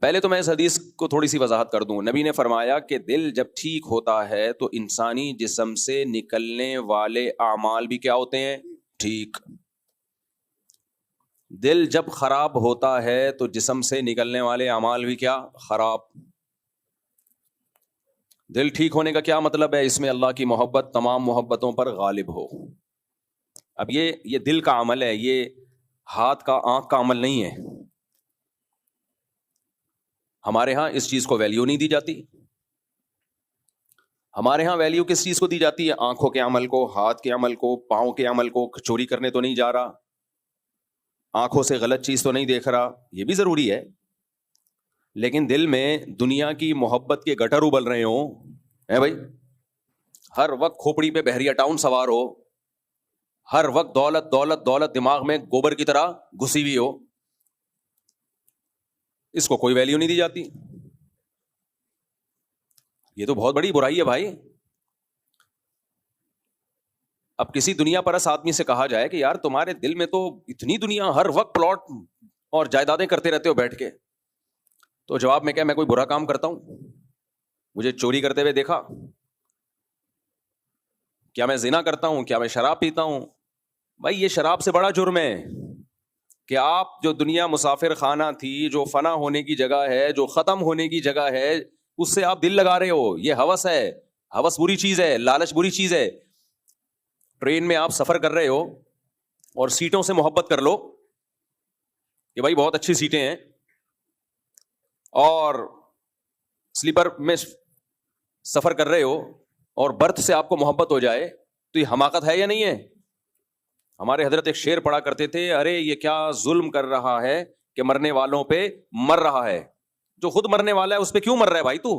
پہلے تو میں اس حدیث کو تھوڑی سی وضاحت کر دوں. نبی نے فرمایا کہ دل جب ٹھیک ہوتا ہے تو انسانی جسم سے نکلنے والے اعمال بھی کیا ہوتے ہیں؟ ٹھیک. دل جب خراب ہوتا ہے تو جسم سے نکلنے والے اعمال بھی کیا؟ خراب. دل ٹھیک ہونے کا کیا مطلب ہے؟ اس میں اللہ کی محبت تمام محبتوں پر غالب ہو. اب یہ دل کا عمل ہے, یہ ہاتھ کا آنکھ کا عمل نہیں ہے. ہمارے ہاں اس چیز کو ویلیو نہیں دی جاتی. ہمارے ہاں ویلیو کس چیز کو دی جاتی ہے؟ آنکھوں کے عمل کو, ہاتھ کے عمل کو, پاؤں کے عمل کو. چوری کرنے تو نہیں جا رہا, آنکھوں سے غلط چیز تو نہیں دیکھ رہا, یہ بھی ضروری ہے. لیکن دل میں دنیا کی محبت کے گٹر ابل رہے ہوں اے بھائی, ہر وقت کھوپڑی پہ بحریہ ٹاؤن سوار ہو, ہر وقت دولت دولت دولت دماغ میں گوبر کی طرح گھسی ہوئی ہو, اس کو کوئی ویلیو نہیں دی جاتی. یہ تو بہت بڑی برائی ہے بھائی. اب کسی دنیا پرست آدمی سے کہا جائے کہ یار تمہارے دل میں تو اتنی دنیا, ہر وقت پلاٹ اور جائیدادیں کرتے رہتے ہو بیٹھ کے, تو جواب میں کیا میں کوئی برا کام کرتا ہوں؟ مجھے چوری کرتے ہوئے دیکھا؟ کیا میں زنا کرتا ہوں؟ کیا میں شراب پیتا ہوں؟ بھائی یہ شراب سے بڑا جرم ہے کہ آپ جو دنیا مسافر خانہ تھی, جو فنا ہونے کی جگہ ہے, جو ختم ہونے کی جگہ ہے, اس سے آپ دل لگا رہے ہو. یہ ہوس ہے, ہوس بری چیز ہے, لالچ بری چیز ہے. ٹرین میں آپ سفر کر رہے ہو اور سیٹوں سے محبت کر لو کہ بھائی بہت اچھی سیٹیں ہیں, اور سلیپر میں سفر کر رہے ہو اور برتھ سے آپ کو محبت ہو جائے, تو یہ حماقت ہے یا نہیں ہے؟ ہمارے حضرت ایک شعر پڑھا کرتے تھے, ارے یہ کیا ظلم کر رہا ہے کہ مرنے والوں پہ مر رہا ہے. جو خود مرنے والا ہے اس پہ کیوں مر رہا ہے بھائی تو؟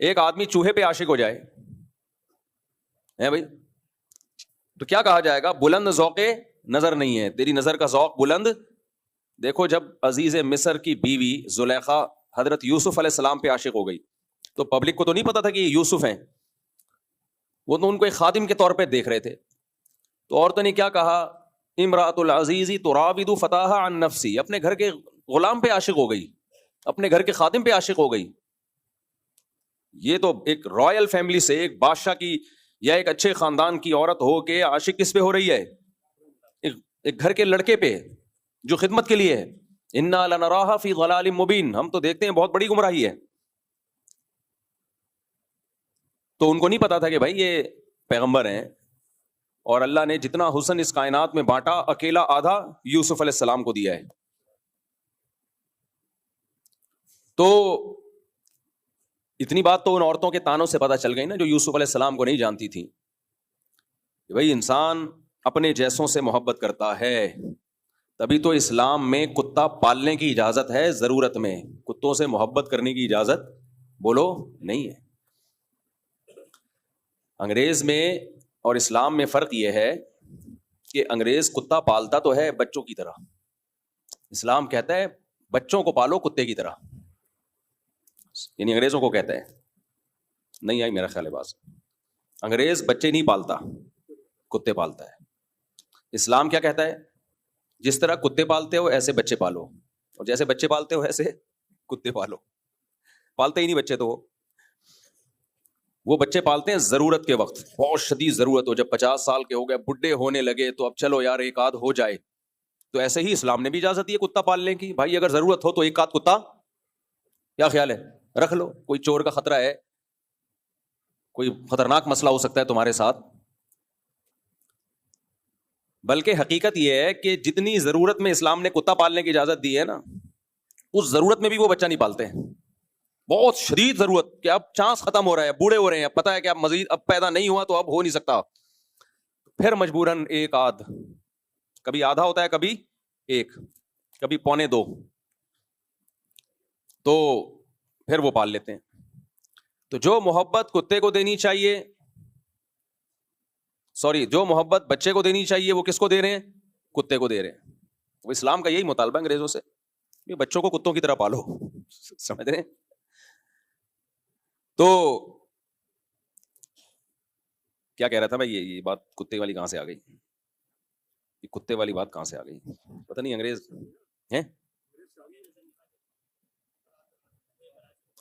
ایک آدمی چوہے پہ عاشق ہو جائے بھائی, تو کیا کہا جائے گا؟ بلند ذوق نظر نہیں ہے, تیری نظر کا ذوق بلند. دیکھو جب عزیز مصر کی بیوی زلیخا حضرت یوسف علیہ السلام پہ عاشق ہو گئی تو پبلک کو تو نہیں پتا تھا کہ یہ یوسف ہیں, وہ تو ان کو ایک خادم کے طور پہ دیکھ رہے تھے. تو عورتوں نے کیا کہا؟ امرأۃ العزیز تراود فتاها عن نفسی, اپنے گھر کے غلام پہ عاشق ہو گئی, اپنے گھر کے خادم پہ عاشق ہو گئی. یہ تو ایک رائل فیملی سے, ایک بادشاہ کی یا ایک اچھے خاندان کی عورت ہو کے عاشق کس پہ ہو رہی ہے؟ ایک گھر کے لڑکے پہ جو خدمت کے لیے ہے. انا لنراها فی ضلال مبین, ہم تو دیکھتے ہیں بہت بڑی گمراہی ہے. تو ان کو نہیں پتا تھا کہ بھائی یہ پیغمبر ہیں, اور اللہ نے جتنا حسن اس کائنات میں بانٹا اکیلا آدھا یوسف علیہ السلام کو دیا ہے. تو اتنی بات تو ان عورتوں کے تانوں سے پتہ چل گئی نا جو یوسف علیہ السلام کو نہیں جانتی تھی کہ بھائی انسان اپنے جیسوں سے محبت کرتا ہے. تبھی تو اسلام میں کتا پالنے کی اجازت ہے, ضرورت میں کتوں سے محبت کرنے کی اجازت بولو نہیں ہے. انگریز میں اور اسلام میں فرق یہ ہے کہ انگریز کتا پالتا تو ہے بچوں کی طرح, اسلام کہتا ہے بچوں کو پالو کتے کی طرح. یعنی انگریزوں کو کہتا ہے, نہیں آئی میرا خیال ہے بات, انگریز بچے نہیں پالتا, کتے پالتا ہے. اسلام کیا کہتا ہے؟ جس طرح کتے پالتے ہو ایسے بچے پالو, اور جیسے بچے پالتے ہو ایسے کتے پالو. پالتے ہی نہیں بچے, تو وہ بچے پالتے ہیں ضرورت کے وقت, بہت شدید ضرورت ہو, جب 50 سال کے ہو گئے, بڈھے ہونے لگے, تو اب چلو یار ایک آدھ ہو جائے. تو ایسے ہی اسلام نے بھی اجازت دی ہے کتا پالنے کی. بھائی اگر ضرورت ہو تو ایک آدھ کتا کیا خیال ہے رکھ لو, کوئی چور کا خطرہ ہے, کوئی خطرناک مسئلہ ہو سکتا ہے تمہارے ساتھ. بلکہ حقیقت یہ ہے کہ جتنی ضرورت میں اسلام نے کتا پالنے کی اجازت دی ہے نا, اس ضرورت میں بھی وہ بچہ نہیں پالتے ہیں. بہت شدید ضرورت کہ اب چانس ختم ہو رہا ہے, بوڑھے ہو رہے ہیں, اب پتہ ہے کہ اب مزید اب پیدا نہیں ہوا تو اب ہو نہیں سکتا, پھر مجبوراً ایک آدھ, کبھی آدھا ہوتا ہے, کبھی ایک, کبھی پونے دو, تو پھر وہ پال لیتے ہیں. تو جو محبت کتے کو دینی چاہیے, جو محبت بچے کو دینی چاہیے, وہ کس کو دے رہے ہیں؟ کتے کو دے رہے ہیں. وہ اسلام کا یہی مطالبہ انگریزوں سے کہ بچوں کو کتوں کی طرح پالو. سمجھ رہے ہیں؟ تو کیا کہہ رہا تھا میں, یہ بات کتے والی کہاں سے آ گئی؟ یہ کتے والی بات کہاں سے آ گئی پتہ نہیں. انگریز ہیں؟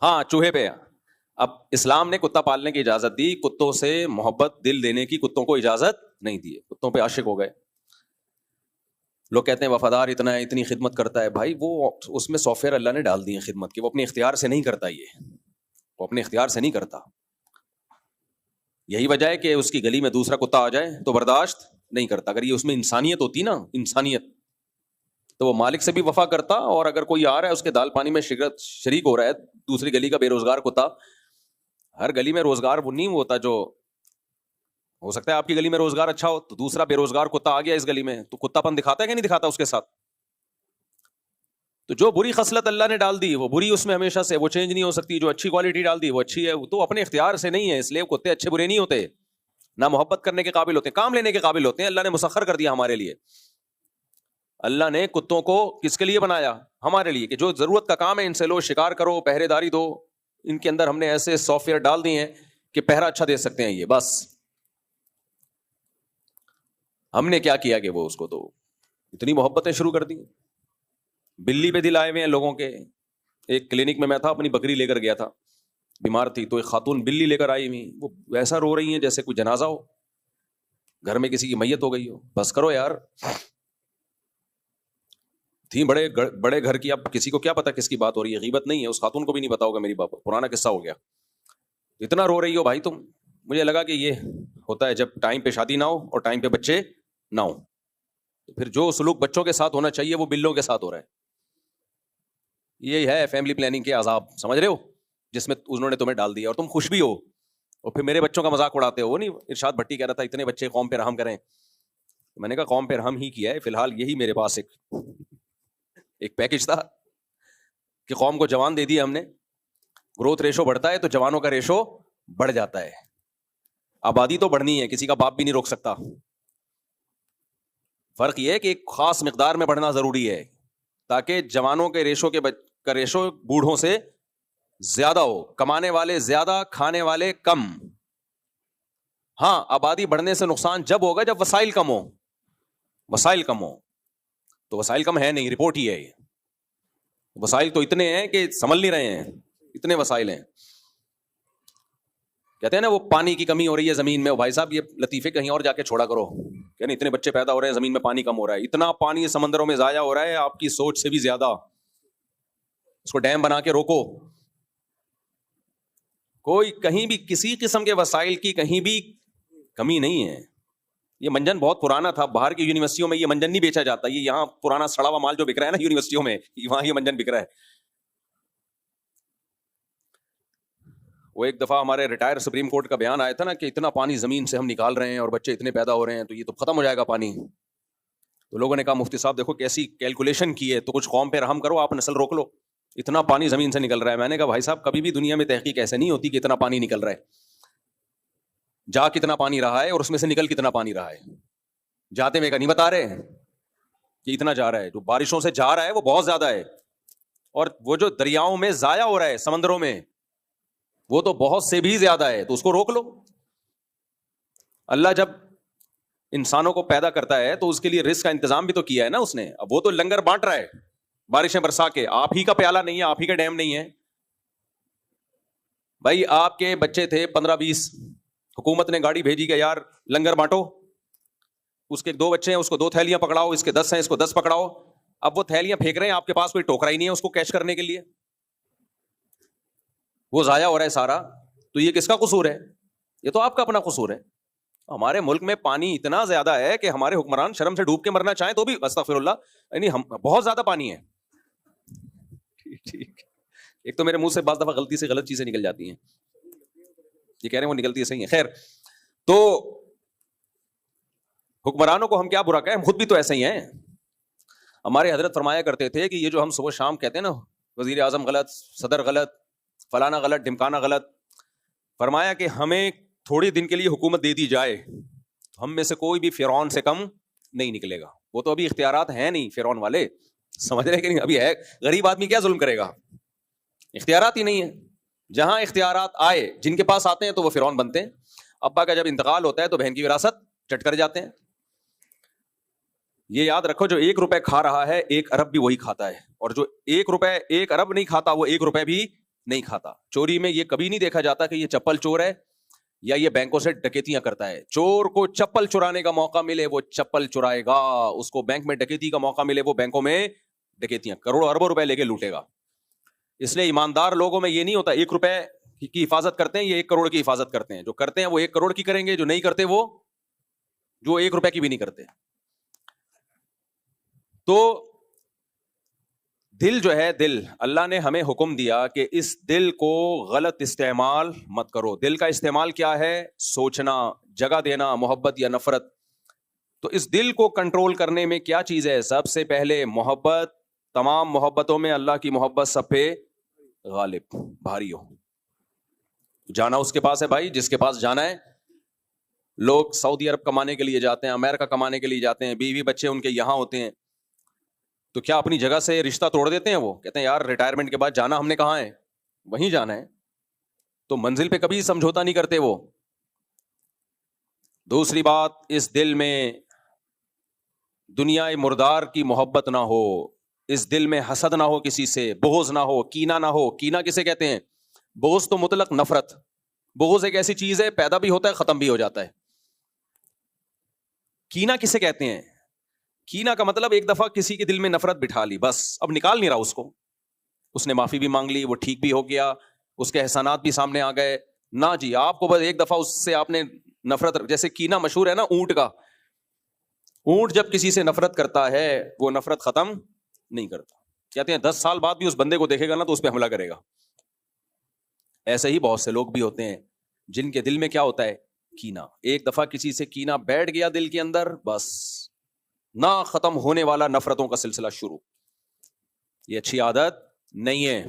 ہاں چوہے پہ. اب اسلام نے کتا پالنے کی اجازت دی, کتوں سے محبت دل دینے کی کتوں کو اجازت نہیں دی. کتوں پہ عاشق ہو گئے. لوگ کہتے ہیں وفادار اتنا ہے, اتنی خدمت کرتا ہے. بھائی وہ اس میں سافٹ ویئر اللہ نے ڈال دی ہے خدمت کی, وہ اپنے اختیار سے نہیں کرتا. وہ اپنے اختیار سے نہیں کرتا. یہی وجہ ہے کہ اس کی گلی میں دوسرا کتا آ جائے تو برداشت نہیں کرتا. اگر یہ اس میں انسانیت ہوتی نا, انسانیت, تو وہ مالک سے بھی وفا کرتا. اور اگر کوئی آ رہا ہے اس کے دال پانی میں شریک ہو رہا ہے, دوسری گلی کا بے روزگار کتا, ہر گلی میں روزگار وہ نہیں ہوتا جو ہو سکتا ہے آپ کی گلی میں روزگار اچھا ہو, تو دوسرا بے روزگار کتا آ گیا اس گلی میں, تو کتا پن دکھاتا ہے کہ نہیں دکھاتا اس کے ساتھ؟ تو جو بری خصلت اللہ نے ڈال دی وہ بری اس میں ہمیشہ سے, وہ چینج نہیں ہو سکتی. جو اچھی کوالٹی ڈال دی وہ اچھی ہے. وہ تو اپنے اختیار سے نہیں ہے, اس لیے کتے اچھے برے نہیں ہوتے, نہ محبت کرنے کے قابل ہوتے ہیں, کام لینے کے قابل ہوتے ہیں. اللہ نے مسخر کر دیا ہمارے لیے. اللہ نے کتوں کو کس کے لیے بنایا؟ ہمارے لیے, کہ جو ضرورت کا کام ہے ان سے لو, شکار کرو, پہرے داری دو. ان کے اندر ہم نے ایسے سافٹ ویئر ڈال دیے ہیں کہ پہرا اچھا دے سکتے ہیں یہ. بس ہم نے کیا کیا کہ وہ اس کو تو اتنی محبتیں شروع کر دی. بلی پہ دل آئے ہوئے ہیں لوگوں کے. ایک کلینک میں میں تھا, اپنی بکری لے کر گیا تھا, بیمار تھی, تو ایک خاتون بلی لے کر آئی ہوئی, وہ ویسا رو رہی ہیں جیسے کوئی جنازہ ہو, گھر میں کسی کی میت ہو گئی ہو. بس کرو یار, تھی بڑے گھر کی. اب کسی کو کیا پتا کس کی بات ہو رہی ہے, غیبت نہیں ہے, اس خاتون کو بھی نہیں پتا ہوگا میری بات, پرانا قصہ ہو گیا. اتنا رو رہی ہو بھائی تم. مجھے لگا کہ یہ ہوتا ہے جب ٹائم پہ شادی نہ ہو اور ٹائم پہ بچے نہ ہو, تو پھر جو سلوک بچوں کے ساتھ ہونا چاہیے وہ بلوں کے ساتھ ہو رہا ہے. یہ ہے فیملی پلاننگ کے عذاب, سمجھ رہے ہو, جس میں انہوں نے تمہیں ڈال دیا اور تم خوش بھی ہو, اور پھر میرے بچوں کا مذاق اڑاتے ہو. وہ نہیں ارشاد بھٹی کہہ رہا تھا اتنے بچے قوم پہ رحم کریں. میں نے کہا قوم پہ رحم ہی کیا ہے, فی الحال یہی میرے پاس ایک پیکج تھا کہ قوم کو جوان دے دیا ہم نے. گروتھ ریشو بڑھتا ہے تو جوانوں کا ریشو بڑھ جاتا ہے. آبادی تو بڑھنی ہے, کسی کا باپ بھی نہیں روک سکتا. فرق یہ ہے کہ ایک خاص مقدار میں بڑھنا ضروری ہے تاکہ جوانوں کے ریشو کا ریشو بوڑھوں سے زیادہ ہو, کمانے والے زیادہ, کھانے والے کم. ہاں آبادی بڑھنے سے نقصان جب ہوگا جب وسائل کم ہو. وسائل کم ہو تو وسائل کم ہے نہیں, رپورٹ ہی ہے. وسائل تو اتنے ہیں کہ سنبھل نہیں رہے ہیں, اتنے وسائل ہیں. کہتے ہیں نا وہ پانی کی کمی ہو رہی ہے زمین میں, بھائی صاحب یہ لطیفے کہیں اور جا کے چھوڑا کرو. یعنی اتنے بچے پیدا ہو رہے ہیں, زمین میں پانی کم ہو رہا ہے, اتنا پانی سمندروں میں ضائع ہو رہا ہے آپ کی سوچ سے بھی زیادہ. اس کو ڈیم بنا کے روکو. کوئی کہیں بھی کسی قسم کے وسائل کی کہیں بھی کمی نہیں ہے. یہ منجن بہت پرانا تھا, باہر کی یونیورسٹیوں میں یہ منجن نہیں بیچا جاتا. یہ یہاں پرانا سڑا ہوا مال جو بک رہا ہے نا یونیورسٹیوں میں, وہاں یہ منجن بک رہا ہے. وہ ایک دفعہ ہمارے ریٹائر سپریم کورٹ کا بیان آیا تھا نا کہ اتنا پانی زمین سے ہم نکال رہے ہیں اور بچے اتنے پیدا ہو رہے ہیں تو یہ تو ختم ہو جائے گا پانی. تو لوگوں نے کہا مفتی صاحب دیکھو کیسی کیلکولیشن کی ہے, تو کچھ قوم پہ رحم کرو, آپ نسل روک لو, اتنا پانی زمین سے نکل رہا ہے. میں نے کہا بھائی صاحب کبھی بھی دنیا میں تحقیق ایسے نہیں ہوتی کہ اتنا پانی نکل رہا ہے. جا کتنا پانی رہا ہے اور اس میں سے نکل کتنا پانی رہا ہے, جاتے میں کا نہیں بتا رہے کہ اتنا جا رہا ہے. جو بارشوں سے جا رہا ہے وہ بہت زیادہ ہے, اور وہ جو دریاؤں میں ضائع ہو رہا ہے سمندروں میں وہ تو بہت سے بھی زیادہ ہے. تو اس کو روک لو. اللہ جب انسانوں کو پیدا کرتا ہے تو اس کے لیے رزق کا انتظام بھی تو کیا ہے نا اس نے. اب وہ تو لنگر بانٹ رہا ہے بارشیں برسا کے, آپ ہی کا پیالہ نہیں ہے, آپ ہی کا ڈیم نہیں ہے. بھائی آپ کے بچے تھے 15-20, حکومت نے گاڑی بھیجی کہ یار لنگر بانٹو, اس کے 2 بچے ہیں, اس کو 2 تھیلیاں پکڑاؤ, اس کے 10 ہیں, اس کو 10 پکڑاؤ. اب وہ تھیلیاں پھینک رہے ہیں, آپ کے پاس کوئی ٹوکرا ہی نہیں ہے اس کو کیش کرنے کے لیے, وہ ضائع ہو رہا ہے سارا. تو یہ کس کا قصور ہے؟ یہ تو آپ کا اپنا قصور ہے. ہمارے ملک میں پانی اتنا زیادہ ہے کہ ہمارے حکمران شرم سے ڈوب کے مرنا چاہیں تو بھی استغفر اللہ, یعنی ہم بہت زیادہ پانی ہے. ٹھیک, ایک تو میرے منہ سے بعض دفعہ غلطی سے غلط چیزیں نکل جاتی ہیں, یہ کہہ رہے ہیں وہ نکلتی ہے صحیح ہے. خیر, تو حکمرانوں کو ہم کیا برا کہیں, ہم خود بھی تو ایسے ہی ہیں. ہمارے حضرت فرمایا کرتے تھے کہ یہ جو ہم صبح شام کہتے ہیں نا وزیر اعظم غلط, صدر غلط, فلانا غلط, ڈھمکانا غلط, فرمایا کہ ہمیں تھوڑی دن کے لیے حکومت دے دی جائے تو ہم میں سے کوئی بھی فرعون سے کم نہیں نکلے گا. وہ تو ابھی اختیارات ہیں نہیں فرعون والے, سمجھ رہے کہ نہیں, ابھی ہے. غریب آدمی کیا ظلم کرے گا, اختیارات ہی نہیں ہے. جہاں اختیارات آئے جن کے پاس آتے ہیں تو وہ فرعون بنتے ہیں. ابا کا جب انتقال ہوتا ہے تو بہن کی وراثت چٹ کر جاتے ہیں. یہ یاد رکھو جو 1 روپے کھا رہا ہے 1 ارب بھی وہی کھاتا ہے, اور جو 1 ارب نہیں کھاتا وہ 1 روپے بھی نہیں کھاتا. چوری میں یہ کبھی نہیں دیکھا جاتا کہ یہ چپل چور ہے یا یہ بینکوں سے ڈکیتیاں کرتا ہے. چور کو چپل چرانے کا موقع ملے وہ چپل چرائے گا, اس کو بینک میں ڈکیتی کا موقع ملے وہ بینکوں میں ڈکیتیاں کروڑوں اربوں روپے لے کے لوٹے گا. اس لیے ایماندار لوگوں میں یہ نہیں ہوتا 1 روپے کی حفاظت کرتے ہیں, یہ 1 کروڑ کی حفاظت کرتے ہیں. جو کرتے ہیں وہ 1 کروڑ کی کریں گے, جو نہیں کرتے وہ جو 1 روپے کی بھی نہیں کرتے. تو دل جو ہے, دل اللہ نے ہمیں حکم دیا کہ اس دل کو غلط استعمال مت کرو. دل کا استعمال کیا ہے؟ سوچنا, جگہ دینا, محبت یا نفرت. تو اس دل کو کنٹرول کرنے میں کیا چیز ہے؟ سب سے پہلے محبت. تمام محبتوں میں اللہ کی محبت سب پہ غالب, بھاری ہو. جانا اس کے پاس ہے بھائی جس کے پاس جانا ہے. لوگ سعودی عرب کمانے کے لیے جاتے ہیں, امریکہ کمانے کے لیے جاتے ہیں, بیوی بچے ان کے یہاں ہوتے ہیں, تو کیا اپنی جگہ سے رشتہ توڑ دیتے ہیں؟ وہ کہتے ہیں یار ریٹائرمنٹ کے بعد جانا ہم نے کہاں ہے, وہیں جانا ہے. تو منزل پہ کبھی سمجھوتا نہیں کرتے وہ. دوسری بات, اس دل میں دنیا مردار کی محبت نہ ہو, اس دل میں حسد نہ ہو, کسی سے بغض نہ ہو, کینہ نہ ہو. کینہ کسے کہتے ہیں؟ بغض تو مطلق نفرت. بغض ایک ایسی چیز ہے پیدا بھی ہوتا ہے ختم بھی ہو جاتا ہے. کینہ کسے کہتے ہیں؟ کینہ کا مطلب ایک دفعہ کسی کے دل میں نفرت بٹھا لی, بس اب نکال نہیں رہا اس کو. اس نے معافی بھی مانگ لی, وہ ٹھیک بھی ہو گیا, اس کے احسانات بھی سامنے آ گئے. نہ جی, آپ کو بس ایک دفعہ اس سے آپ نے نفرت, جیسے کینہ مشہور ہے نا اونٹ کا. اونٹ جب کسی سے نفرت کرتا ہے وہ نفرت ختم نہیں کرتا. کہتے ہیں 10 سال بعد بھی اس بندے کو دیکھے گا نا تو اس پہ حملہ کرے گا. ایسے ہی بہت سے لوگ بھی ہوتے ہیں جن کے دل میں کیا ہوتا ہے؟ کینہ. ایک دفعہ کسی سے کینہ بیٹھ گیا دل کے اندر, بس نہ ختم ہونے والا نفرتوں کا سلسلہ شروع. یہ اچھی عادت نہیں ہے.